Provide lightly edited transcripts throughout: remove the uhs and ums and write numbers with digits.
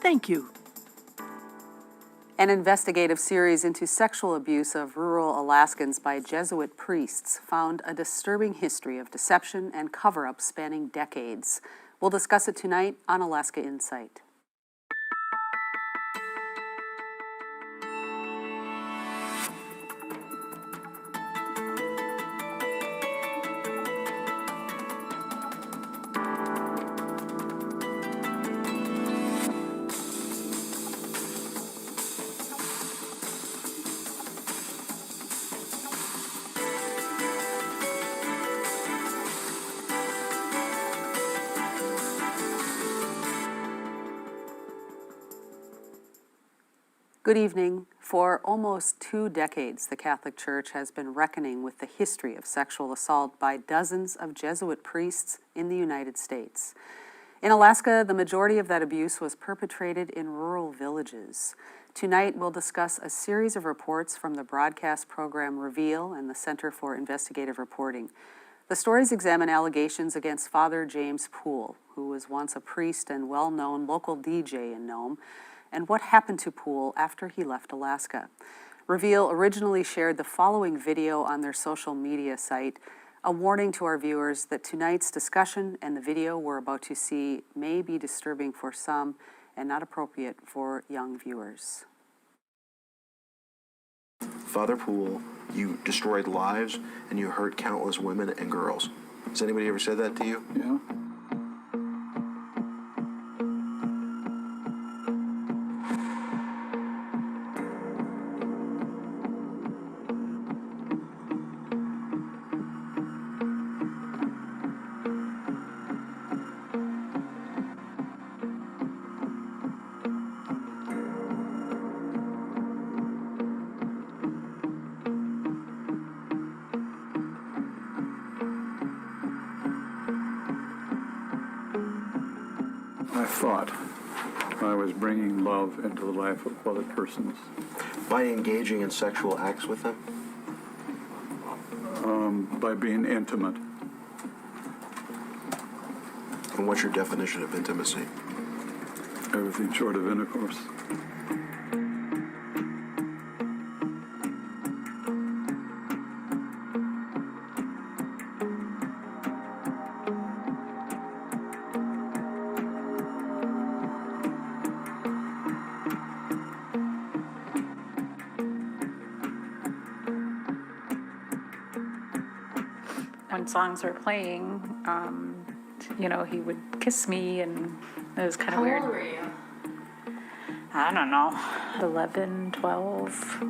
Thank you. An investigative series into sexual abuse of rural Alaskans by Jesuit priests found a disturbing history of deception and cover-up spanning decades. We'll discuss it tonight on Alaska Insight. Good evening. For almost 2 decades, the Catholic Church has been reckoning with the history of sexual assault by dozens of Jesuit priests in the United States. In Alaska, the majority of that abuse was perpetrated in rural villages. Tonight, we'll discuss a series of reports from the broadcast program Reveal and the Center for Investigative Reporting. The stories examine allegations against Father James Poole, who was once a priest and well-known local DJ in Nome, and what happened to Poole after he left Alaska. Reveal originally shared the following video on their social media site, a warning to our viewers that tonight's discussion and the video we're about to see may be disturbing for some and not appropriate for young viewers. Father Poole, you destroyed lives and you hurt countless women and girls. Has anybody ever said that to you? Yeah. I thought I was bringing love into the life of other persons. By engaging in sexual acts with them? By being intimate. And what's your definition of intimacy? Everything short of intercourse. When songs were playing, he would kiss me, and it was kind of weird. How old were you? I don't know, 11, 12.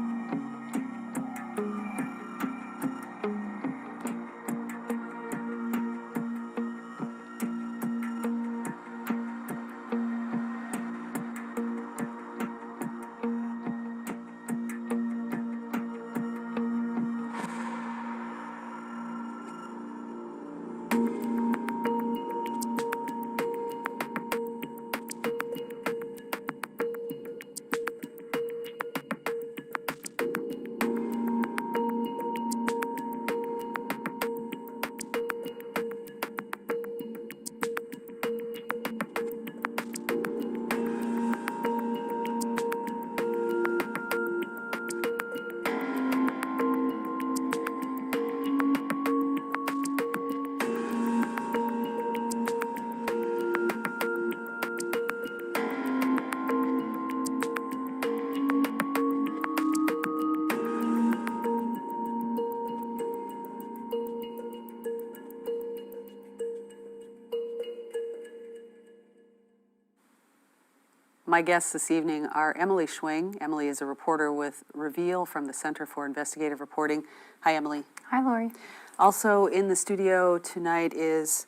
My guests this evening are Emily Schwing. Emily is a reporter with Reveal from the Center for Investigative Reporting. Hi, Emily. Hi, Lori. Also in the studio tonight is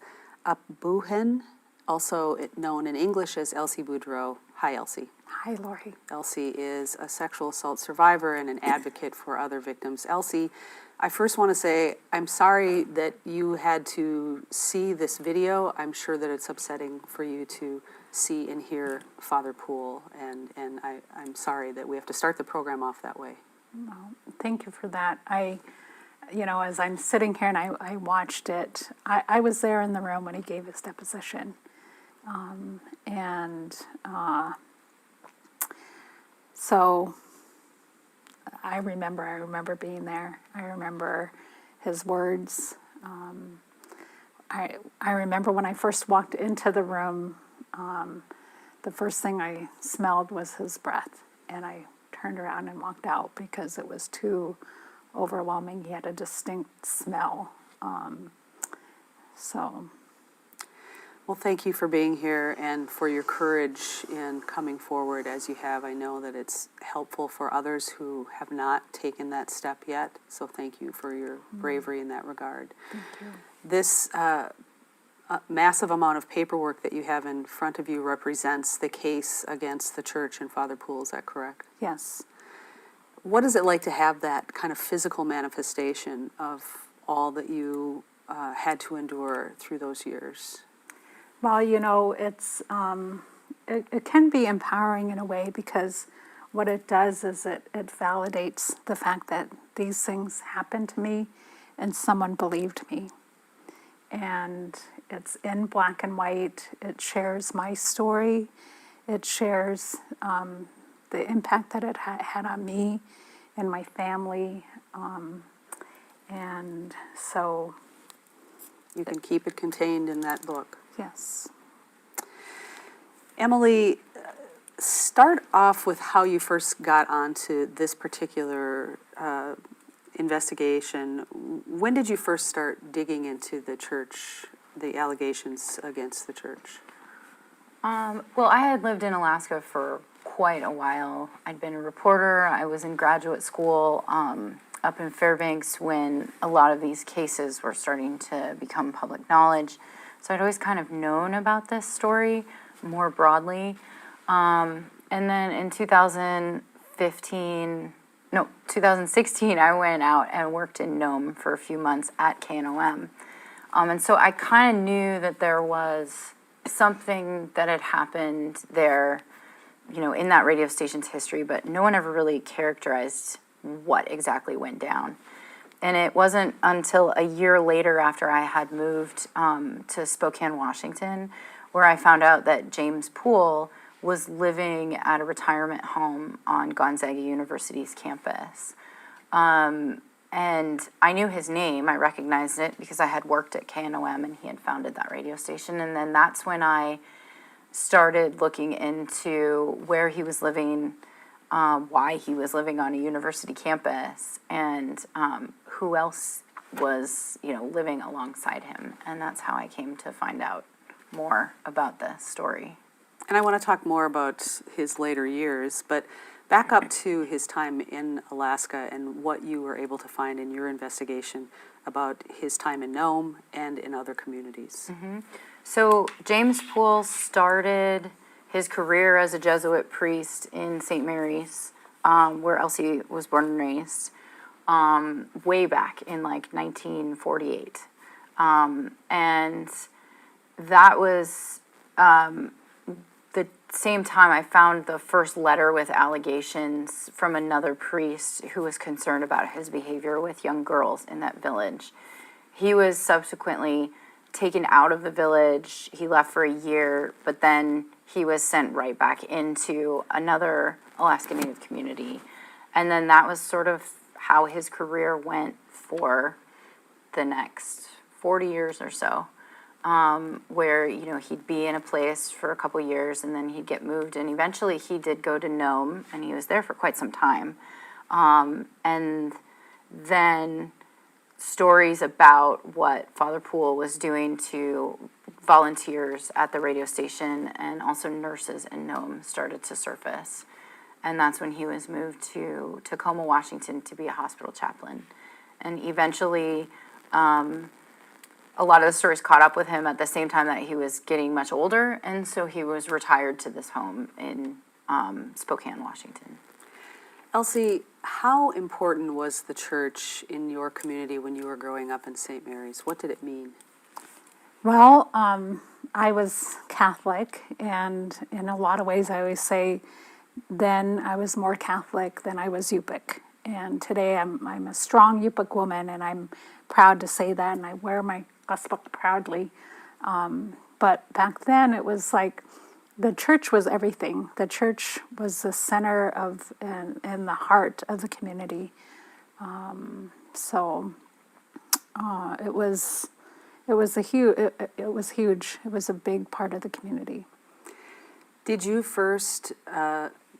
Buhen, also known in English as Elsie Boudreau. Hi, Elsie. Hi, Lori. Elsie is a sexual assault survivor and an advocate for other victims. Elsie, I first want to say I'm sorry that you had to see this video. I'm sure that it's upsetting for you to see and hear Father Poole, and I'm sorry that we have to start the program off that way. Well, thank you for that. As I'm sitting here and I watched it, I was there in the room when he gave his deposition. So I remember being there. I remember his words. I remember when I first walked into the room, the first thing I smelled was his breath, and I turned around and walked out because it was too overwhelming. He had a distinct smell. So, Well, thank you for being here and for your courage in coming forward as you have. I know that it's helpful for others who have not taken that step yet, so thank you for your bravery in that regard. thank you. This massive amount of paperwork that you have in front of you represents the case against the church and Father Poole, is that correct? Yes. What is it like to have that kind of physical manifestation of all that you had to endure through those years? Well, it can be empowering in a way because what it does is it validates the fact that these things happened to me and someone believed me. And it's in black and white. It shares my story. It shares the impact that it had on me and my family. And so, You can keep it contained in that book. yes. Emily, start off with how you first got onto this particular investigation. When did you first start digging into the church, the allegations against the church? Well, I had lived in Alaska for quite a while. I'd been a reporter. I was in graduate school up in Fairbanks when a lot of these cases were starting to become public knowledge. So I'd always kind of known about this story more broadly. And then in 2016, I went out and worked in Nome for a few months at KNOM. And so I kind of knew that there was something that had happened there, in that radio station's history, but no one ever really characterized what exactly went down. And it wasn't until a year later after I had moved to Spokane, Washington, where I found out that James Poole was living at a retirement home on Gonzaga University's campus. And I knew his name. I recognized it because I had worked at KNOM and he had founded that radio station. And then that's when I started looking into where he was living, why he was living on a university campus, and who else was, living alongside him. And that's how I came to find out more about the story. And I want to talk more about his later years, but back up to his time in Alaska and what you were able to find in your investigation about his time in Nome and in other communities. Mm-hmm. So James Poole started his career as a Jesuit priest in St. Mary's, where Elsie was born and raised, way back in 1948. And that was the same time I found the first letter with allegations from another priest who was concerned about his behavior with young girls in that village. He was subsequently taken out of the village. He left for a year, but then he was sent right back into another Alaska Native community. And then that was sort of how his career went for the next 40 years or so. Where, he'd be in a place for a couple years and then he'd get moved. And eventually he did go to Nome and he was there for quite some time. And then stories about what Father Poole was doing to volunteers at the radio station and also nurses in Nome started to surface. And that's when he was moved to Tacoma, Washington to be a hospital chaplain. And eventually, a lot of the stories caught up with him at the same time that he was getting much older, and so he was retired to this home in Spokane, Washington. Elsie, how important was the church in your community when you were growing up in St. Mary's? What did it mean? Well, I was Catholic, and in a lot of ways I always say then I was more Catholic than I was Yupik. And today I'm a strong Yupik woman, and I'm proud to say that, and I wear my gospel proudly. But back then it was like the church was everything. The church was the center of and the heart of the community. So it was a huge. It was huge. It was a big part of the community. Did you first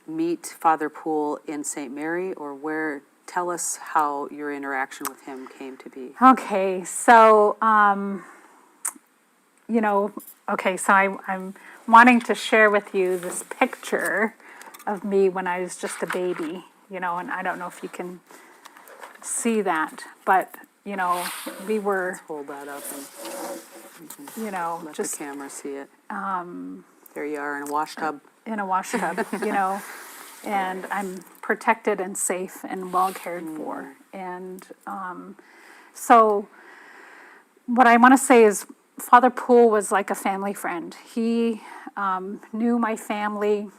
meet Father Poole in St. Mary, or where? Tell us how your interaction with him came to be. Okay, so so I'm wanting to share with you this picture of me when I was just a baby, and I don't know if you can see that, but we were, Hold that up and let just the camera see it. There you are in a wash tub. in a wash tub, and I'm protected and safe and well cared for. And so what I want to say is Father Poole was like a family friend. He knew my family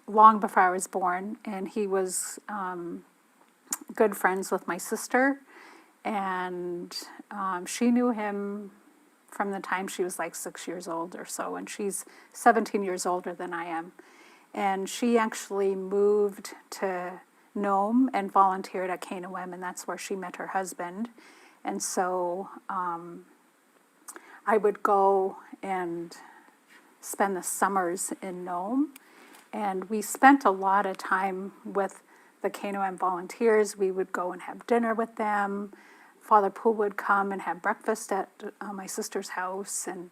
long before I was born, and he was good friends with my sister, and she knew him from the time she was like 6 years old or so, and she's 17 years older than I am. And she actually moved to Nome and volunteered at KNOM, and that's where she met her husband. And so I would go and spend the summers in Nome, and we spent a lot of time with the KNOM volunteers. We would go and have dinner with them. Father Poole would come and have breakfast at my sister's house, and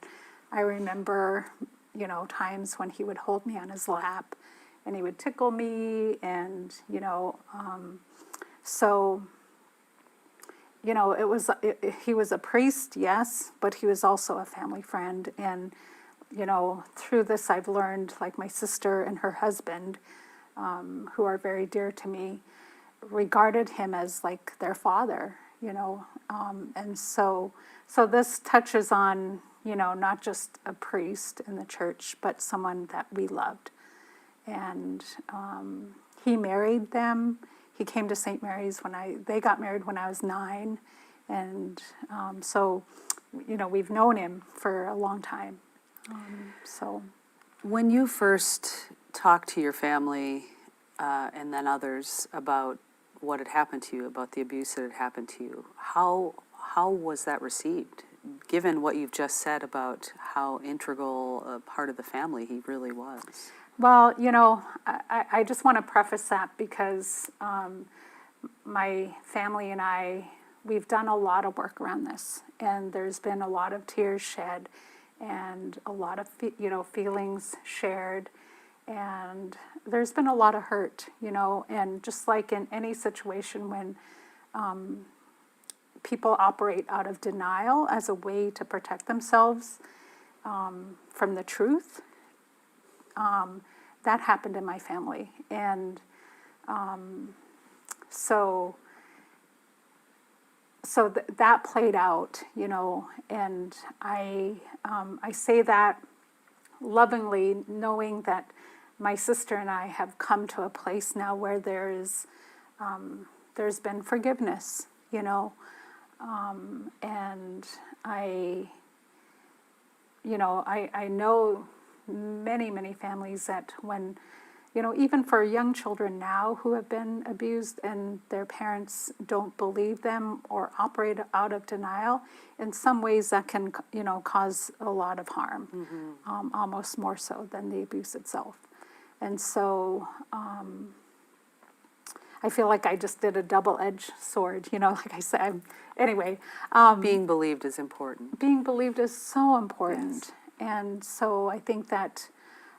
I remember, times when he would hold me on his lap, and he would tickle me, and so it was he was a priest, yes, but he was also a family friend, and through this I've learned, like my sister and her husband, who are very dear to me, regarded him as like their father, and so this touches on, not just a priest in the church, but someone that we loved. And he married them. He came to St. Mary's they got married when I was 9. And so, we've known him for a long time. When you first talked to your family and then others about what had happened to you, about the abuse that had happened to you, how was that received, given what you've just said about how integral a part of the family he really was? Well, I just want to preface that because my family and we've done a lot of work around this, and there's been a lot of tears shed and a lot of, feelings shared, and there's been a lot of hurt, and just like in any situation when people operate out of denial as a way to protect themselves from the truth, that happened in my family. And so that played out, and I say that lovingly, knowing that my sister and I have come to a place now where there's been forgiveness, and I know many families that when, even for young children now who have been abused and their parents don't believe them or operate out of denial, in some ways that can, cause a lot of harm, almost more so than the abuse itself. And so I feel like I just did a double-edged sword, like I said. Anyway. Being believed is important. Being believed is so important. Yes. And so I think that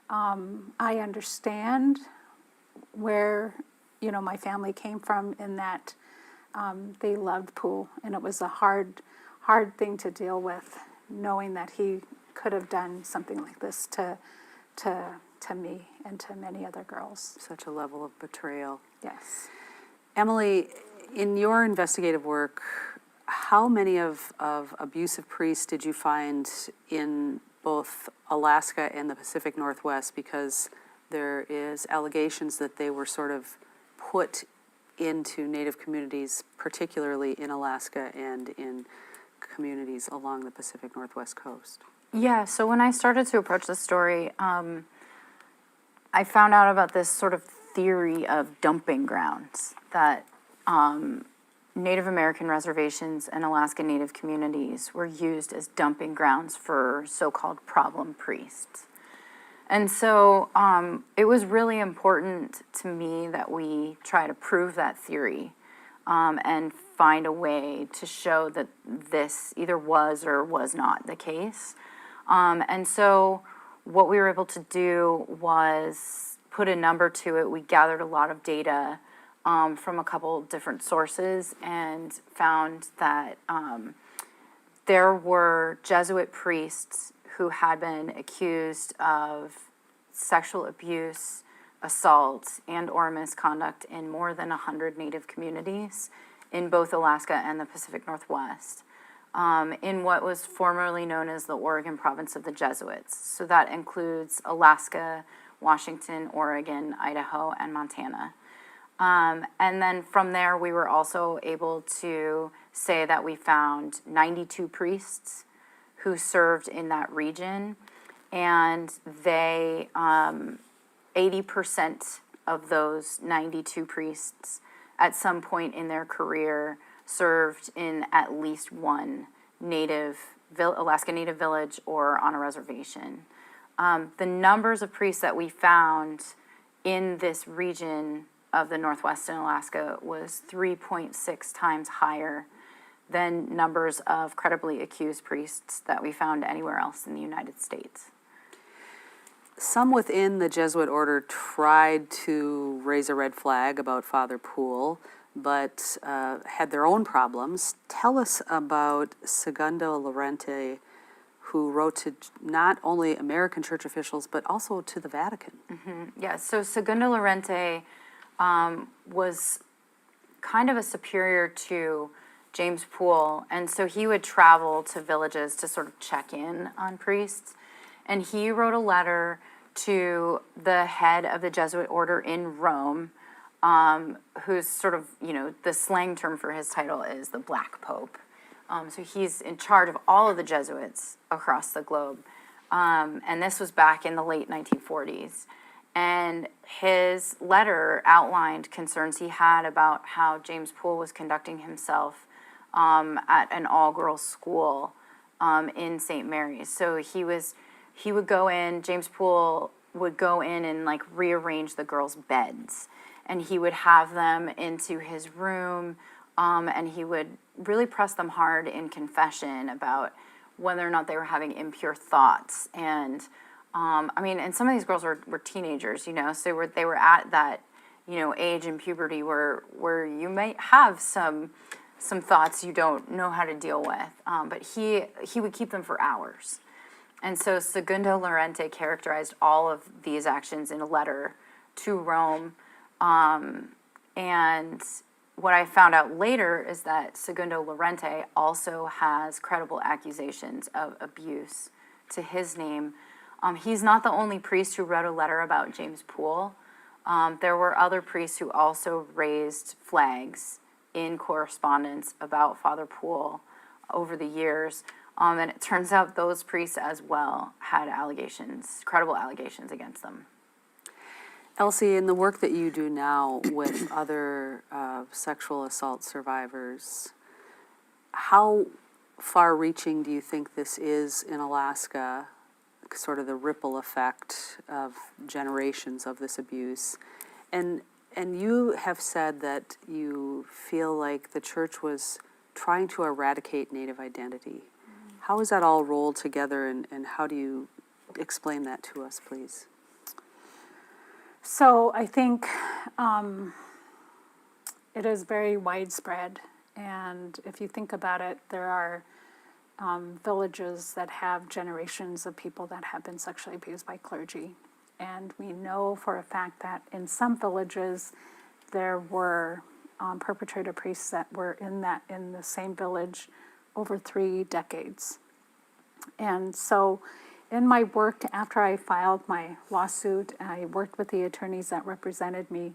I understand where, my family came from, in that they loved Poole, and it was a hard thing to deal with, knowing that he could have done something like this to me and to many other girls. Such a level of betrayal. Yes. Emily, in your investigative work, how many of abusive priests did you find in both Alaska and the Pacific Northwest? Because there is allegations that they were sort of put into Native communities, particularly in Alaska and in communities along the Pacific Northwest coast. Yeah, so when I started to approach this story, I found out about this sort of theory of dumping grounds that Native American reservations and Alaska Native communities were used as dumping grounds for so-called problem priests. And so it was really important to me that we try to prove that theory and find a way to show that this either was or was not the case. And so what we were able to do was put a number to it. We gathered a lot of data from a couple different sources and found that there were Jesuit priests who had been accused of sexual abuse, assault, and or misconduct in more than 100 Native communities in both Alaska and the Pacific Northwest, in what was formerly known as the Oregon Province of the Jesuits. So that includes Alaska, Washington, Oregon, Idaho, and Montana. And then from there, we were also able to say that we found 92 priests who served in that region, and they, 80% of those 92 priests at some point in their career served in at least one Alaska Native village or on a reservation. The numbers of priests that we found in this region of the Northwestern Alaska was 3.6 times higher than numbers of credibly accused priests that we found anywhere else in the United States. Some within the Jesuit order tried to raise a red flag about Father Poole, but had their own problems. Tell us about Segundo Lorente, who wrote to not only American church officials, but also to the Vatican. Yeah, so Segundo Lorente was kind of a superior to James Poole, and so he would travel to villages to sort of check in on priests. And he wrote a letter to the head of the Jesuit order in Rome, who's sort of, the slang term for his title is the Black Pope. So he's in charge of all of the Jesuits across the globe. And this was back in the late 1940s. And his letter outlined concerns he had about how James Poole was conducting himself at an all-girls school in St. Mary's. So he would go in, James Poole would go in and like rearrange the girls' beds. And he would have them into his room, and he would really press them hard in confession about whether or not they were having impure thoughts. And and some of these girls were teenagers, so they were at that, age in puberty where you might have some thoughts you don't know how to deal with. But he would keep them for hours. And so Segundo Lorente characterized all of these actions in a letter to Rome. And what I found out later is that Segundo Lorente also has credible accusations of abuse to his name. He's not the only priest who wrote a letter about James Poole. There were other priests who also raised flags in correspondence about Father Poole over the years. And it turns out those priests as well had credible allegations against them. Elsie, in the work that you do now with other sexual assault survivors, how far-reaching do you think this is in Alaska, sort of the ripple effect of generations of this abuse? And you have said that you feel like the church was trying to eradicate Native identity. How is that all rolled together, and how do you explain that to us, please? So I think it is very widespread, and if you think about it, there are villages that have generations of people that have been sexually abused by clergy. And we know for a fact that in some villages there were perpetrator priests that were in the same village over 3 decades. And so in my work, after I filed my lawsuit, I worked with the attorneys that represented me.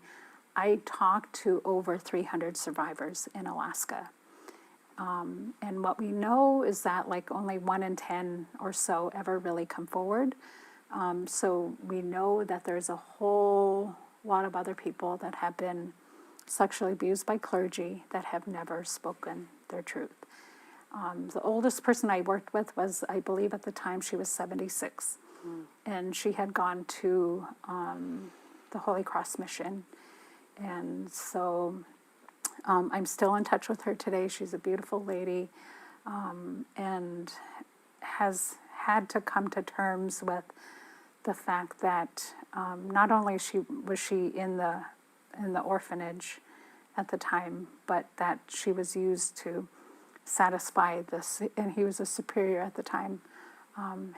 I talked to over 300 survivors in Alaska. And what we know is that like only 1 in 10 or so ever really come forward. So we know that there's a whole lot of other people that have been sexually abused by clergy that have never spoken their truth. The oldest person I worked with was, I believe at the time, she was 76. And she had gone to the Holy Cross Mission. And so I'm still in touch with her today. She's a beautiful lady, and has had to come to terms with the fact that not only was she in the orphanage at the time, but that she was used to satisfy this, and he was a superior at the time,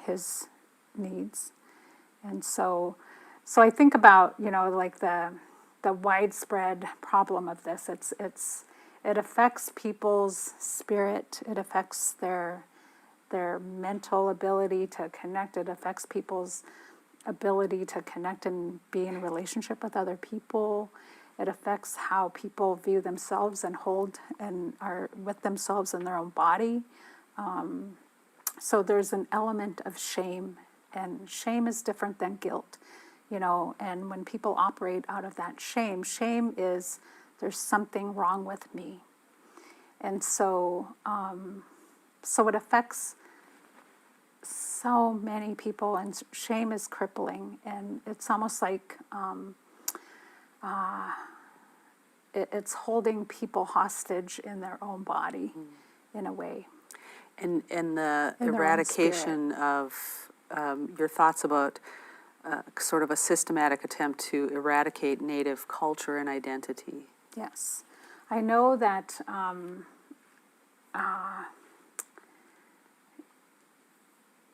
his needs. And so I think about, like the widespread problem of this. It affects people's spirit. It affects their mental ability to connect. It affects people's ability to connect and be in a relationship with other people. It affects how people view themselves and hold and are with themselves in their own body. So there's an element of shame, and shame is different than guilt, and when people operate out of that shame is there's something wrong with me. And so it affects so many people, and shame is crippling, and it's almost like it's holding people hostage in their own body, in a way. And the In their own eradication of your thoughts about sort of a systematic attempt to eradicate Native culture and identity. Yes. I know that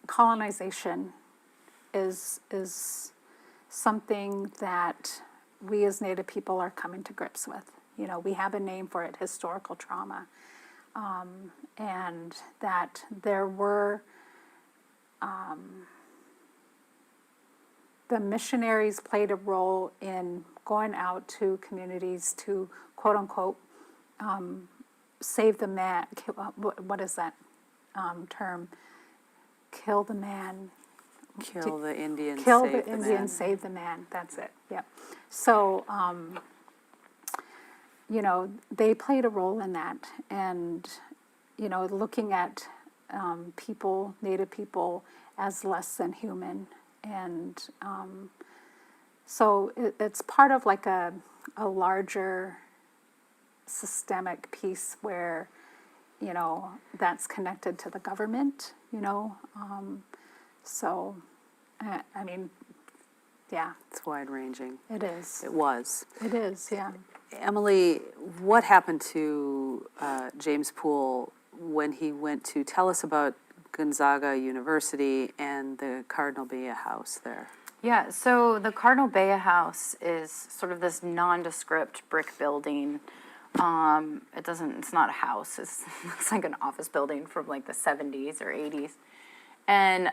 colonization is something that we as Native people are coming to grips with. We have a name for it, historical trauma. And that there were the missionaries played a role in going out to communities to, quote unquote, save the man. What is that term? Kill the man. Kill the Indian, Kill save the the Indian, man. save the man. That's it. Yep. So, they played a role in that, and looking at people, Native people, as less than human, and so it's part of like a larger systemic piece where that's connected to the government. So I mean, yeah, It's wide-ranging. it is. It was. It is, yeah. Emily, what happened to James Poole when he went to tell us about Gonzaga University and the Cardinal Bea House there? Yeah, so the Cardinal Bea House is sort of this nondescript brick building. It's not a house, it's like an office building from like the 70s or 80s. And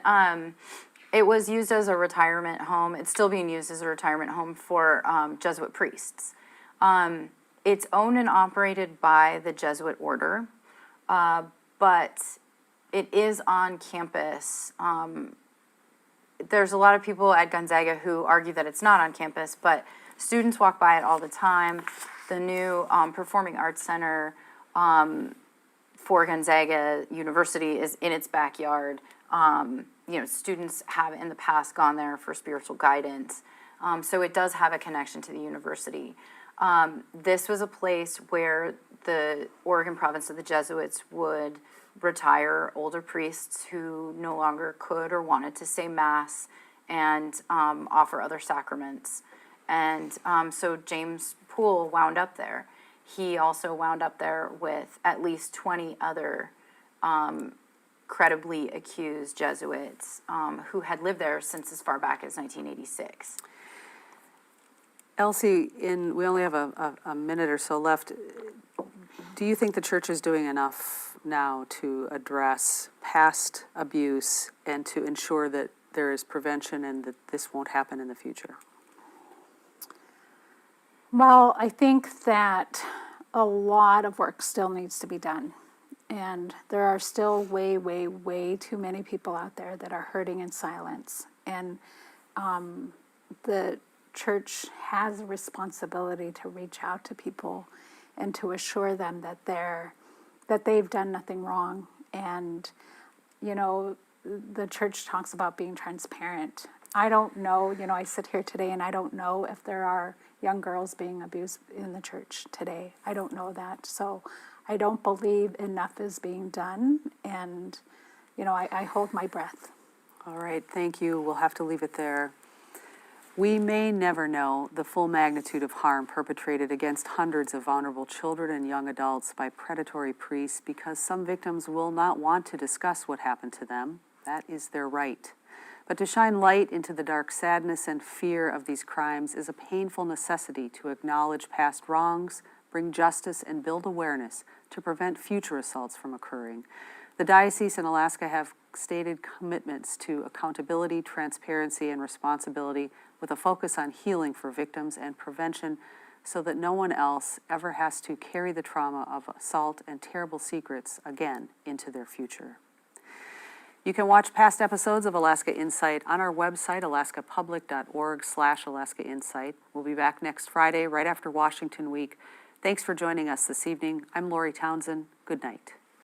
it was used as a retirement home. It's still being used as a retirement home for Jesuit priests. It's owned and operated by the Jesuit order, but it is on campus. There's a lot of people at Gonzaga who argue that it's not on campus, but students walk by it all the time. The new Performing Arts Center for Gonzaga University is in its backyard. Students have in the past gone there for spiritual guidance. So it does have a connection to the university. This was a place where the Oregon province of the Jesuits would retire older priests who no longer could or wanted to say Mass and offer other sacraments. And so James Poole wound up there. He also wound up there with at least 20 other credibly accused Jesuits who had lived there since as far back as 1986. Elsie, we only have a minute or so left. Do you think the church is doing enough now to address past abuse and to ensure that there is prevention and that this won't happen in the future? Well, I think that a lot of work still needs to be done. And there are still way, way, way too many people out there that are hurting in silence. And the church has a responsibility to reach out to people and to assure them that they've done nothing wrong. And, you know, the church talks about being transparent. I don't know, you know, I sit here today and I don't know if there are young girls being abused in the church today. I don't know that. So I don't believe enough is being done. And, you know, I hold my breath. All right, thank you. We'll have to leave it there. We may never know the full magnitude of harm perpetrated against hundreds of vulnerable children and young adults by predatory priests because some victims will not want to discuss what happened to them. That is their right. But to shine light into the dark sadness and fear of these crimes is a painful necessity to acknowledge past wrongs, bring justice, and build awareness to prevent future assaults from occurring. The diocese in Alaska have stated commitments to accountability, transparency, and responsibility with a focus on healing for victims and prevention so that no one else ever has to carry the trauma of assault and terrible secrets again into their future. You can watch past episodes of Alaska Insight on our website, alaskapublic.org/Alaska Insight. We'll be back next Friday, right after Washington Week. Thanks for joining us this evening. I'm Lori Townsend. Good night.